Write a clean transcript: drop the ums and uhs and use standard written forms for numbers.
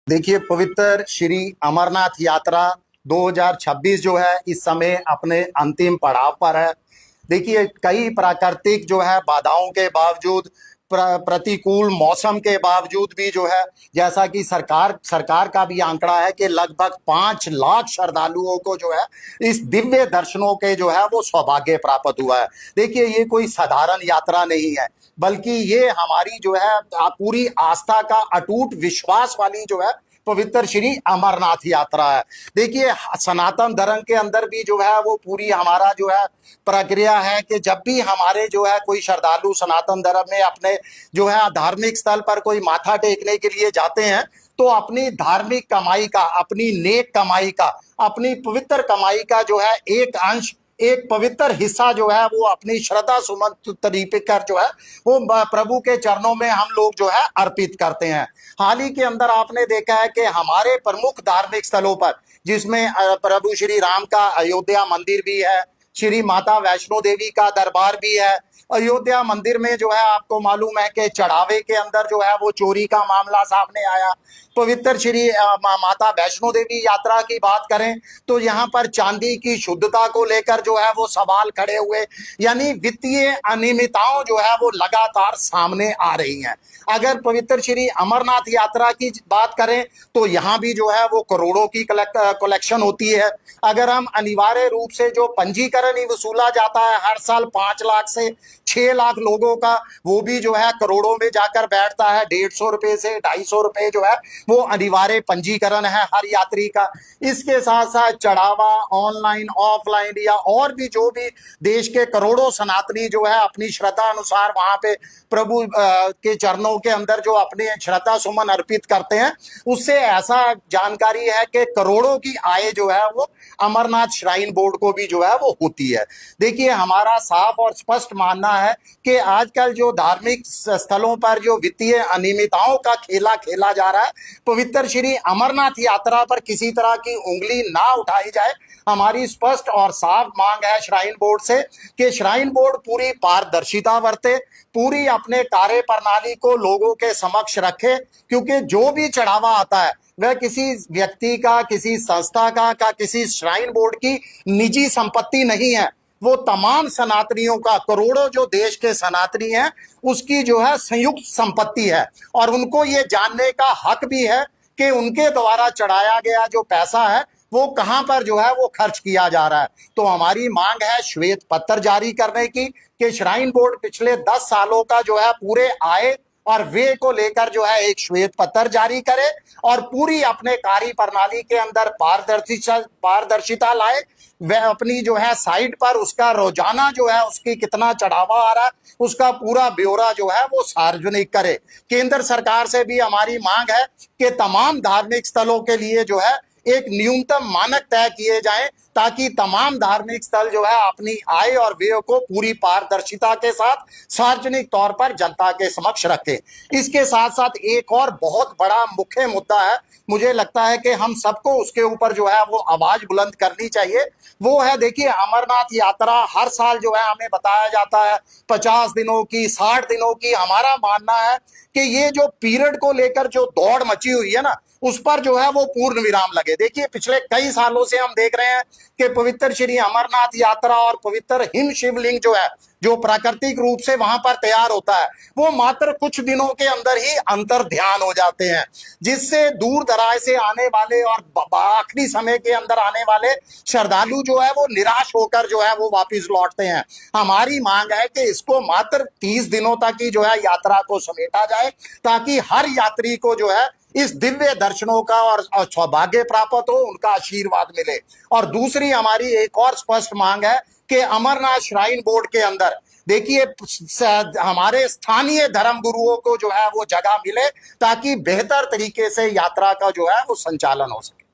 देखिए, पवित्र श्री अमरनाथ यात्रा 2026 जो है इस समय अपने अंतिम पड़ाव पर है। देखिए, कई प्राकृतिक जो है बाधाओं के बावजूद, प्रतिकूल मौसम के बावजूद भी जो है, जैसा कि सरकार का भी आंकड़ा है कि लगभग 5 लाख श्रद्धालुओं को जो है इस दिव्य दर्शनों के जो है वो सौभाग्य प्राप्त हुआ है। देखिए, ये कोई साधारण यात्रा नहीं है, बल्कि ये हमारी जो है पूरी आस्था का अटूट विश्वास वाली जो है पवित्र श्री अमरनाथ यात्रा है। देखिए, सनातन धर्म के अंदर भी जो है वो पूरी हमारा जो है प्रक्रिया है कि जब भी हमारे जो है कोई श्रद्धालु सनातन धर्म में अपने जो है धार्मिक स्थल पर कोई माथा टेकने के लिए जाते हैं, तो अपनी धार्मिक कमाई का, अपनी नेक कमाई का, अपनी पवित्र कमाई का जो है एक अंश, एक पवित्र हिस्सा जो है वो अपनी श्रद्धा सुमन तरीके कर जो है वो प्रभु के चरणों में हम लोग जो है अर्पित करते हैं। हाल ही के अंदर आपने देखा है कि हमारे प्रमुख धार्मिक स्थलों पर, जिसमें प्रभु श्री राम का अयोध्या मंदिर भी है, श्री माता वैष्णो देवी का दरबार भी है। अयोध्या मंदिर में जो है आपको मालूम है कि चढ़ावे के अंदर जो है वो चोरी का मामला सामने आया। पवित्र श्री माता वैष्णो देवी यात्रा की बात करें तो यहाँ पर चांदी की शुद्धता को लेकर जो है वो सवाल खड़े हुए, यानी वित्तीय अनियमितताओं जो है वो लगातार सामने आ रही हैं। अगर पवित्र श्री अमरनाथ यात्रा की बात करें तो यहाँ भी जो है वो करोड़ों की कलेक्शन होती है। अगर हम अनिवार्य रूप से जो पंजीकरण ही वसूला जाता है हर साल 5 लाख से 6 लाख लोगों का, वो भी जो है करोड़ों में जाकर बैठता है। 150 रुपए से 250 रुपए जो है वो अनिवार्य पंजीकरण है हर यात्री का। इसके साथ साथ चढ़ावा ऑनलाइन ऑफलाइन या और भी जो भी देश के करोड़ों सनातनी जो है अपनी श्रद्धा अनुसार वहां पे प्रभु के चरणों के अंदर जो अपने श्रद्धा सुमन अर्पित करते हैं, उससे ऐसा जानकारी है कि करोड़ों की आय जो है वो अमरनाथ श्राइन बोर्ड को भी जो है वो होती है। देखिए, हमारा साफ और स्पष्ट मानना है कि आजकल जो धार्मिक स्थलों पर जो वित्तीय अनियमितताओं का खेला खेला जा रहा है, पवित्र श्री अमरनाथ यात्रा पर किसी तरह की उंगली ना उठाई जाए। हमारी स्पष्ट और साफ मांग है श्राइन बोर्ड से कि श्राइन बोर्ड पूरी पारदर्शिता बरते, पूरी अपने कार्य प्रणाली को लोगों के समक्ष रखे, क्योंकि जो भी चढ़ावा आता है वह किसी व्यक्ति का, किसी संस्था का किसी श्राइन बोर्ड की निजी संपत्ति नहीं है। वो तमाम सनातनियों का, करोड़ों जो देश के सनातनी हैं उसकी जो है संयुक्त संपत्ति है, और उनको ये जानने का हक भी है कि उनके द्वारा चढ़ाया गया जो पैसा है वो कहां पर जो है वो खर्च किया जा रहा है। तो हमारी मांग है श्वेत पत्र जारी करने की कि श्राइन बोर्ड पिछले 10 सालों का जो है पूरे आय और व्यय को लेकर जो है एक श्वेत पत्र जारी करे और पूरी अपने कार्य प्रणाली के अंदर पारदर्शिता लाए। वह अपनी जो है साइट पर उसका रोजाना जो है उसकी कितना चढ़ावा आ रहा है उसका पूरा ब्यौरा जो है वो सार्वजनिक करे। केंद्र सरकार से भी हमारी मांग है कि तमाम धार्मिक स्थलों के लिए जो है एक न्यूनतम मानक तय किए जाएं, ताकि तमाम धार्मिक स्थल जो है अपनी आय और व्यय को पूरी पारदर्शिता के साथ सार्वजनिक तौर पर जनता के समक्ष रखें। इसके साथ साथ एक और बहुत बड़ा मुख्य मुद्दा है, मुझे लगता है कि हम सबको उसके ऊपर जो है वो आवाज बुलंद करनी चाहिए। वो है, देखिए, अमरनाथ यात्रा हर साल जो है हमें बताया जाता है 50 दिनों की, 60 दिनों की। हमारा मानना है कि ये जो पीरियड को लेकर जो दौड़ मची हुई है ना, उस पर जो है वो पूर्ण विराम लगे। देखिए, पिछले कई सालों से हम देख रहे हैं कि पवित्र श्री अमरनाथ यात्रा और पवित्र हिम शिवलिंग जो है, जो प्राकृतिक रूप से वहां पर तैयार होता है, वो मात्र कुछ दिनों के अंदर ही अंतर ध्यान हो जाते हैं, जिससे दूर दराज से आने वाले और आखिरी समय के अंदर आने वाले श्रद्धालु जो है वो निराश होकर जो है वो वापिस लौटते हैं। हमारी मांग है कि इसको मात्र 30 दिनों तक ही जो है यात्रा को समेटा जाए, ताकि हर यात्री को जो है इस दिव्य दर्शनों का और सौभाग्य प्राप्त हो, उनका आशीर्वाद मिले। और दूसरी हमारी एक और स्पष्ट मांग है कि अमरनाथ श्राइन बोर्ड के अंदर, देखिए, हमारे स्थानीय धर्म गुरुओं को जो है वो जगह मिले, ताकि बेहतर तरीके से यात्रा का जो है वो संचालन हो सके।